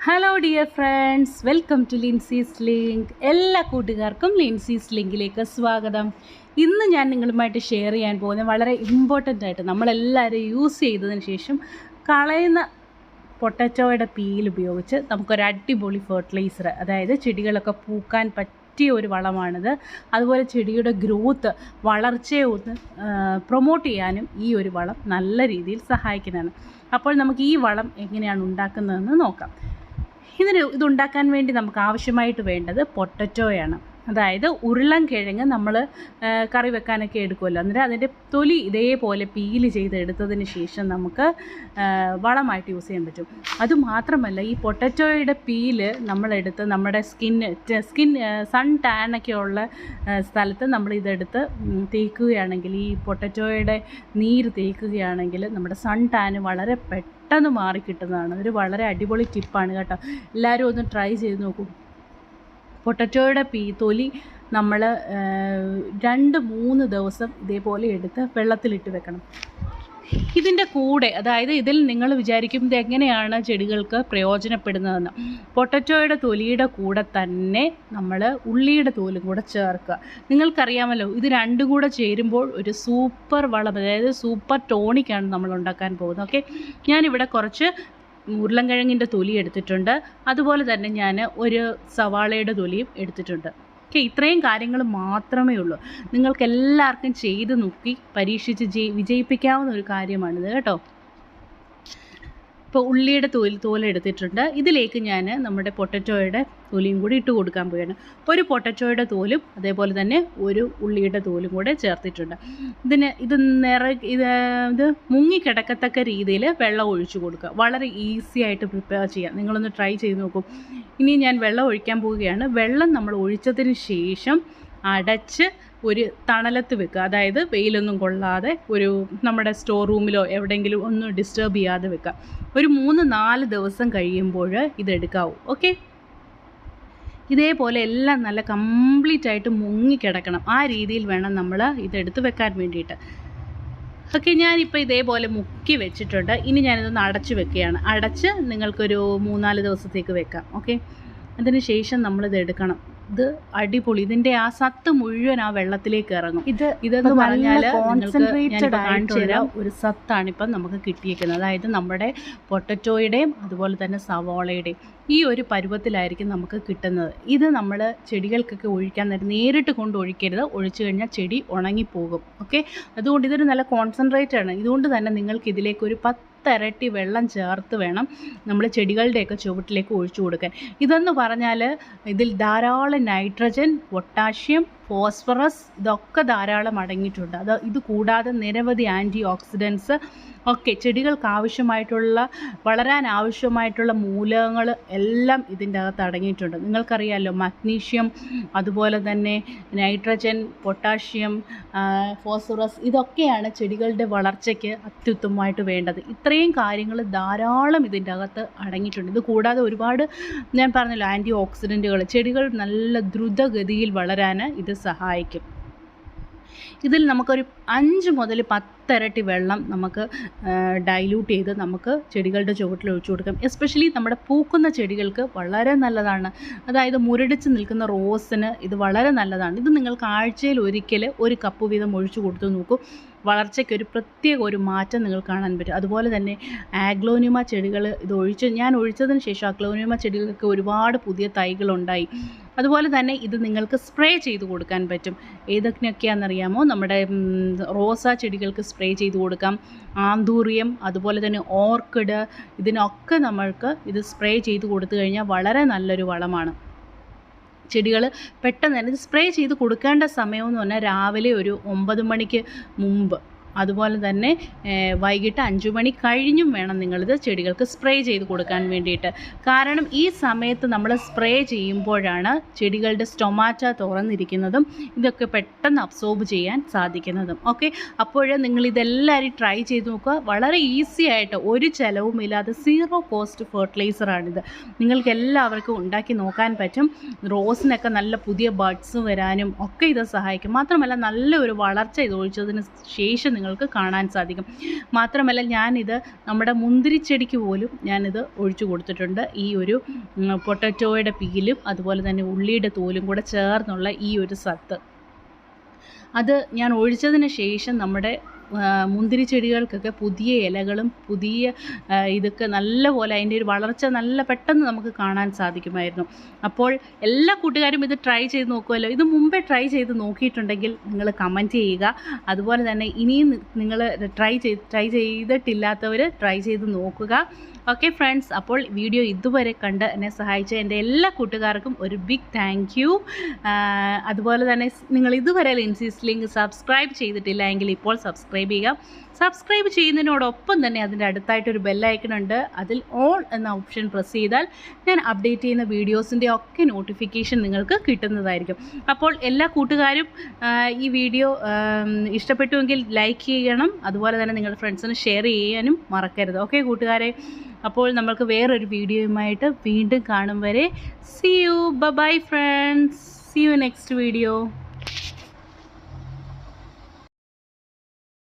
Hello dear friends, welcome to Lincy's link. എല്ലാ കൂട്ടുകാർക്കും ലിൻസീസ് ലിങ്കിലേക്ക് സ്വാഗതം. ഇന്ന് ഞാൻ നിങ്ങളുമായിട്ട് ഷെയർ ചെയ്യാൻ പോകുന്നത് വളരെ ഇമ്പോർട്ടൻ്റ് ആയിട്ട് നമ്മളെല്ലാവരും യൂസ് ചെയ്തതിന് ശേഷം കളയുന്ന പൊട്ടറ്റോയുടെ പീൽ ഉപയോഗിച്ച് നമുക്കൊരു അടിപൊളി ഫെർട്ടിലൈസർ, അതായത് ചെടികളൊക്കെ പൂക്കാൻ പറ്റിയ ഒരു വളമാണിത്. അതുപോലെ ചെടിയുടെ ഗ്രോത്ത്, വളർച്ചയെ ഒന്ന് പ്രൊമോട്ട് ചെയ്യാനും ഈ ഒരു വളം നല്ല രീതിയിൽ സഹായിക്കുന്നതാണ്. അപ്പോൾ നമുക്ക് ഈ വളം എങ്ങനെയാണ് ഉണ്ടാക്കുന്നതെന്ന് നോക്കാം. ഇതുണ്ടാക്കാൻ വേണ്ടി നമുക്ക് ആവശ്യമായിട്ട് വേണ്ടത് പൊട്ടറ്റോയാണ്. അതായത് ഉരുളൻകിഴങ്ങ് നമ്മൾ കറി വെക്കാനൊക്കെ എടുക്കുമല്ലോ, അന്നേരം അതിൻ്റെ തൊലി ഇതേപോലെ പീല് ചെയ്തെടുത്തതിന് ശേഷം നമുക്ക് വളമായിട്ട് യൂസ് ചെയ്യാൻ പറ്റും. അതുമാത്രമല്ല, ഈ പൊട്ടറ്റോയുടെ പീല് നമ്മളെടുത്ത് നമ്മുടെ സ്കിൻ സൺ ടാനൊക്കെ ഉള്ള സ്ഥലത്ത് നമ്മളിതെടുത്ത് തേക്കുകയാണെങ്കിൽ, ഈ പൊട്ടറ്റോയുടെ നീര് തേക്കുകയാണെങ്കിൽ നമ്മുടെ സൺ ടാന് വളരെ പെട്ടെന്ന് മാറിക്കിട്ടുന്നതാണ്. ഒരു വളരെ അടിപൊളി ടിപ്പാണ് കേട്ടോ. എല്ലാവരും ഒന്ന് ട്രൈ ചെയ്ത് നോക്കൂ. പൊട്ടറ്റോയുടെ തൊലി നമ്മൾ 2-3 ദിവസം ഇതേപോലെ എടുത്ത് വെള്ളത്തിലിട്ട് വെക്കണം. ഇതിൻ്റെ കൂടെ, അതായത് ഇതിൽ നിങ്ങൾ വിചാരിക്കും ഇത് എങ്ങനെയാണ് ചെടികൾക്ക് പ്രയോജനപ്പെടുന്നതെന്ന്. പൊട്ടറ്റോയുടെ തൊലിയുടെ കൂടെ തന്നെ നമ്മൾ ഉള്ളിയുടെ തോലും കൂടെ ചേർക്കുക. നിങ്ങൾക്കറിയാമല്ലോ, ഇത് രണ്ടും കൂടെ ചേരുമ്പോൾ ഒരു സൂപ്പർ വളം, അതായത് സൂപ്പർ ടോണിക്കാണ് നമ്മൾ ഉണ്ടാക്കാൻ പോകുന്നത്. ഓക്കെ, ഞാനിവിടെ കുറച്ച് ഉരുളൻകിഴങ്ങിൻ്റെ തൊലി എടുത്തിട്ടുണ്ട്. അതുപോലെ തന്നെ ഞാൻ ഒരു സവാളയുടെ തൊലിയും എടുത്തിട്ടുണ്ട്. ഓക്കെ, ഇത്രയും കാര്യങ്ങൾ മാത്രമേ ഉള്ളൂ. നിങ്ങൾക്കെല്ലാവർക്കും ചെയ്ത് നോക്കി പരീക്ഷിച്ച് വിജയിപ്പിക്കാവുന്ന ഒരു കാര്യമാണിത് കേട്ടോ. ഇപ്പോൾ ഉള്ളിയുടെ തോല് എടുത്തിട്ടുണ്ട്. ഇതിലേക്ക് ഞാൻ നമ്മുടെ പൊട്ടറ്റോയുടെ തൊലിയും കൂടി ഇട്ട് കൊടുക്കാൻ പോവുകയാണ്. ഒരു പൊട്ടറ്റോയുടെ തോലും അതേപോലെ തന്നെ ഒരു ഉള്ളിയുടെ തോലും കൂടെ ചേർത്തിട്ടുണ്ട്. ഇത് മുങ്ങിക്കിടക്കത്തക്ക രീതിയിൽ വെള്ളം ഒഴിച്ചു കൊടുക്കുക. വളരെ ഈസി ആയിട്ട് പ്രിപ്പയർ ചെയ്യാം. നിങ്ങളൊന്ന് ട്രൈ ചെയ്ത് നോക്കൂ. ഇനി ഞാൻ വെള്ളം ഒഴിക്കാൻ പോവുകയാണ്. വെള്ളം നമ്മൾ ഒഴിച്ചതിന് ശേഷം അടച്ച് ഒരു തണലത്ത് വെക്കുക. അതായത് വെയിലൊന്നും കൊള്ളാതെ ഒരു നമ്മുടെ സ്റ്റോർ റൂമിലോ എവിടെയെങ്കിലും ഒന്നും ഡിസ്റ്റർബ് ചെയ്യാതെ വെക്കുക. ഒരു 3-4 ദിവസം കഴിയുമ്പോൾ ഇതെടുക്കാവൂ. ഓക്കെ, ഇതേപോലെ എല്ലാം നല്ല കംപ്ലീറ്റ് ആയിട്ട് മുങ്ങിക്കിടക്കണം. ആ രീതിയിൽ വേണം നമ്മൾ ഇതെടുത്ത് വെക്കാൻ വേണ്ടിയിട്ട്. ഓക്കെ, ഞാനിപ്പോൾ ഇതേപോലെ മുക്കി വെച്ചിട്ടുണ്ട്. ഇനി ഞാനിതൊന്ന് അടച്ച് വെക്കുകയാണ്. അടച്ച് നിങ്ങൾക്കൊരു 3-4 ദിവസത്തേക്ക് വെക്കാം. ഓക്കെ, അതിന് ശേഷം നമ്മളിത് എടുക്കണം. ഇത് അടിപൊളി, ഇതിൻ്റെ ആ സത്ത് മുഴുവൻ ആ വെള്ളത്തിലേക്ക് ഇറങ്ങും. ഇതെന്ന് പറഞ്ഞാൽ കോൺസെൻട്രേറ്റഡ് ആയിട്ടുള്ള ഒരു സത്താണ് ഇപ്പം നമുക്ക് കിട്ടിയിരിക്കുന്നത്. അതായത് നമ്മുടെ പൊട്ടറ്റോയുടെയും അതുപോലെ തന്നെ സവാളയുടെയും ഈ ഒരു പരുവത്തിലായിരിക്കും നമുക്ക് കിട്ടുന്നത്. ഇത് നമ്മൾ ചെടികൾക്കൊക്കെ ഒഴിക്കാൻ നേരിട്ട് കൊണ്ട് ഒഴിക്കരുത്. ഒഴിച്ചു കഴിഞ്ഞാൽ ചെടി ഉണങ്ങിപ്പോകും. ഓക്കെ, അതുകൊണ്ട് ഇതൊരു നല്ല കോൺസെൻട്രേറ്റ് ആണ്. ഇതുകൊണ്ട് തന്നെ നിങ്ങൾക്ക് ഇതിലേക്ക് ഒരു 10 ഇരട്ടി വെള്ളം ചേർത്ത് വേണം നമ്മൾ ചെടികളുടെയൊക്കെ ചുവട്ടിലേക്ക് ഒഴിച്ചു കൊടുക്കാൻ. ഇതെന്ന് പറഞ്ഞാൽ ഇതിൽ ധാരാളം നൈട്രജൻ, പൊട്ടാഷ്യം, ഫോസ്ഫറസ് ഇതൊക്കെ ധാരാളം അടങ്ങിയിട്ടുണ്ട്. ഇത് കൂടാതെ നിരവധി ആൻറ്റി ഓക്സിഡൻസ് ഒക്കെ ചെടികൾക്ക് ആവശ്യമായിട്ടുള്ള, വളരാൻ ആവശ്യമായിട്ടുള്ള മൂലകങ്ങൾ എല്ലാം ഇതിൻ്റെ അകത്ത് അടങ്ങിയിട്ടുണ്ട്. നിങ്ങൾക്കറിയാമല്ലോ, മഗ്നീഷ്യം, അതുപോലെ തന്നെ നൈട്രജൻ, പൊട്ടാഷ്യം, ഫോസ്ഫറസ് ഇതൊക്കെയാണ് ചെടികളുടെ വളർച്ചയ്ക്ക് അത്യുത്തമമായിട്ട് വേണ്ടത്. ഇത്രയും കാര്യങ്ങൾ ധാരാളം ഇതിൻ്റെ അകത്ത് അടങ്ങിയിട്ടുണ്ട്. ഇത് കൂടാതെ ഒരുപാട്, ഞാൻ പറഞ്ഞല്ലോ, ആൻറ്റി ഓക്സിഡൻറ്റുകൾ ചെടികൾ നല്ല ദ്രുതഗതിയിൽ വളരാൻ ഇത് സഹായിക്കും. ഇതിൽ നമുക്കൊരു 5 മുതൽ 10 ഇരട്ടി വെള്ളം നമുക്ക് ഡൈല്യൂട്ട് ചെയ്ത് നമുക്ക് ചെടികളുടെ ചുവട്ടിൽ ഒഴിച്ചു കൊടുക്കാം. എസ്പെഷ്യലി നമ്മുടെ പൂക്കുന്ന ചെടികൾക്ക് വളരെ നല്ലതാണ്. അതായത് മുരടിച്ച് നിൽക്കുന്ന റോസിന് ഇത് വളരെ നല്ലതാണ്. ഇത് നിങ്ങൾക്ക് ആഴ്ചയിൽ ഒരിക്കൽ 1 കപ്പ് വീതം ഒഴിച്ചു കൊടുത്തു നോക്കൂ. വളർച്ചയ്ക്ക് പ്രത്യേക ഒരു മാറ്റം നിങ്ങൾ കാണാൻ പറ്റും. അതുപോലെ തന്നെ ആഗ്ലോണിമ ചെടികൾ ഞാൻ ഒഴിച്ചതിന് ശേഷം ആഗ്ലോണിമ ചെടികൾക്ക് ഒരുപാട് പുതിയ തൈകളുണ്ടായി. അതുപോലെ തന്നെ ഇത് നിങ്ങൾക്ക് സ്പ്രേ ചെയ്ത് കൊടുക്കാൻ പറ്റും. ഏതൊക്കെയാണെന്നറിയാമോ? നമ്മുടെ റോസാ ചെടികൾക്ക് സ്പ്രേ ചെയ്ത് കൊടുക്കാം. ആന്തൂറിയം, അതുപോലെ തന്നെ ഓർക്കിഡ്, ഇതിനൊക്കെ നമ്മൾക്ക് ഇത് സ്പ്രേ ചെയ്ത് കൊടുത്തു കഴിഞ്ഞാൽ വളരെ നല്ലൊരു വളമാണ്. ചെടികൾ പെട്ടെന്ന് തന്നെ ഇത് സ്പ്രേ ചെയ്ത് കൊടുക്കേണ്ട സമയമെന്ന് പറഞ്ഞാൽ രാവിലെ ഒരു 9 മണിക്ക് മുമ്പ്, അതുപോലെ തന്നെ വൈകിട്ട് 5 മണി കഴിഞ്ഞും വേണം നിങ്ങളിത് ചെടികൾക്ക് സ്പ്രേ ചെയ്ത് കൊടുക്കാൻ വേണ്ടിയിട്ട്. കാരണം ഈ സമയത്ത് നമ്മൾ സ്പ്രേ ചെയ്യുമ്പോഴാണ് ചെടികളുടെ സ്റ്റൊമാറ്റ തുറന്നിരിക്കുന്നതും ഇതൊക്കെ പെട്ടെന്ന് അബ്സോർബ് ചെയ്യാൻ സാധിക്കുന്നതും. ഓക്കെ, അപ്പോൾ നിങ്ങളിതെല്ലാവരും ട്രൈ ചെയ്ത് നോക്കുക. വളരെ ഈസി ആയിട്ട്, ഒരു ചിലവുമില്ലാതെ 0 കോസ്റ്റ് ഫെർട്ടിലൈസറാണിത്. നിങ്ങൾക്ക് എല്ലാവർക്കും ഉണ്ടാക്കി നോക്കാൻ പറ്റും. റോസിനൊക്കെ നല്ല പുതിയ ബഡ്സ് വരാനും ഒക്കെ ഇത് സഹായിക്കും. മാത്രമല്ല നല്ലൊരു വളർച്ച ഇത് ഒഴിച്ചതിന് ശേഷം നിങ്ങൾക്ക് കാണാൻ സാധിക്കും. മാത്രമല്ല ഞാനിത് നമ്മുടെ മുന്തിരിച്ചെടിക്ക് പോലും ഞാനിത് ഒഴിച്ചു കൊടുത്തിട്ടുണ്ട്. ഈ ഒരു പൊട്ടറ്റോയുടെ പീലും അതുപോലെ തന്നെ ഉള്ളിയുടെ തോലും കൂടെ ചേർന്നുള്ള ഈ ഒരു സത്ത് അത് ഞാൻ ഒഴിച്ചതിന് ശേഷം നമ്മുടെ മുന്തിരി ചെടികൾക്കൊക്കെ പുതിയ ഇലകളും പുതിയ ഇതൊക്കെ നല്ലപോലെ അതിൻ്റെ ഒരു വളർച്ച നല്ല പെട്ടെന്ന് നമുക്ക് കാണാൻ സാധിക്കുമായിരുന്നു. അപ്പോൾ എല്ലാ കൂട്ടുകാരും ഇത് ട്രൈ ചെയ്ത് നോക്കുമല്ലോ. ഇത് മുമ്പേ ട്രൈ ചെയ്ത് നോക്കിയിട്ടുണ്ടെങ്കിൽ നിങ്ങൾ കമൻറ്റ് ചെയ്യുക. അതുപോലെ തന്നെ ഇനിയും നിങ്ങൾ ട്രൈ ചെയ്തിട്ടില്ലാത്തവർ ട്രൈ ചെയ്ത് നോക്കുക. ഓക്കെ ഫ്രണ്ട്സ്, അപ്പോൾ വീഡിയോ ഇതുവരെ കണ്ട് എന്നെ സഹായിച്ച എൻ്റെ എല്ലാ കൂട്ടുകാർക്കും ഒരു ബിഗ് താങ്ക് യു. അതുപോലെ തന്നെ നിങ്ങൾ ഇതുവരെ ലിൻസീസ് ലിങ്ക് സബ്സ്ക്രൈബ് ചെയ്തിട്ടില്ല എങ്കിൽ ഇപ്പോൾ സബ്സ്ക്രൈബ് ചെയ്യുക. സബ്സ്ക്രൈബ് ചെയ്യുന്നതിനോടൊപ്പം തന്നെ അതിൻ്റെ അടുത്തായിട്ടൊരു ബെല്ലൈക്കണുണ്ട്. അതിൽ ഓൾ എന്ന ഓപ്ഷൻ പ്രസ് ചെയ്താൽ ഞാൻ അപ്ഡേറ്റ് ചെയ്യുന്ന വീഡിയോസിൻ്റെ ഒക്കെ നോട്ടിഫിക്കേഷൻ നിങ്ങൾക്ക് കിട്ടുന്നതായിരിക്കും. അപ്പോൾ എല്ലാ കൂട്ടുകാരും ഈ വീഡിയോ ഇഷ്ടപ്പെട്ടുവെങ്കിൽ ലൈക്ക് ചെയ്യണം. അതുപോലെ തന്നെ നിങ്ങളുടെ ഫ്രണ്ട്സിന് ഷെയർ ചെയ്യാനും മറക്കരുത്. ഓക്കെ കൂട്ടുകാരെ, അപ്പോൾ നമ്മൾക്ക് വേറൊരു വീഡിയോയുമായിട്ട് വീണ്ടും കാണും വരെ see you. Bye bye friends. See you next video.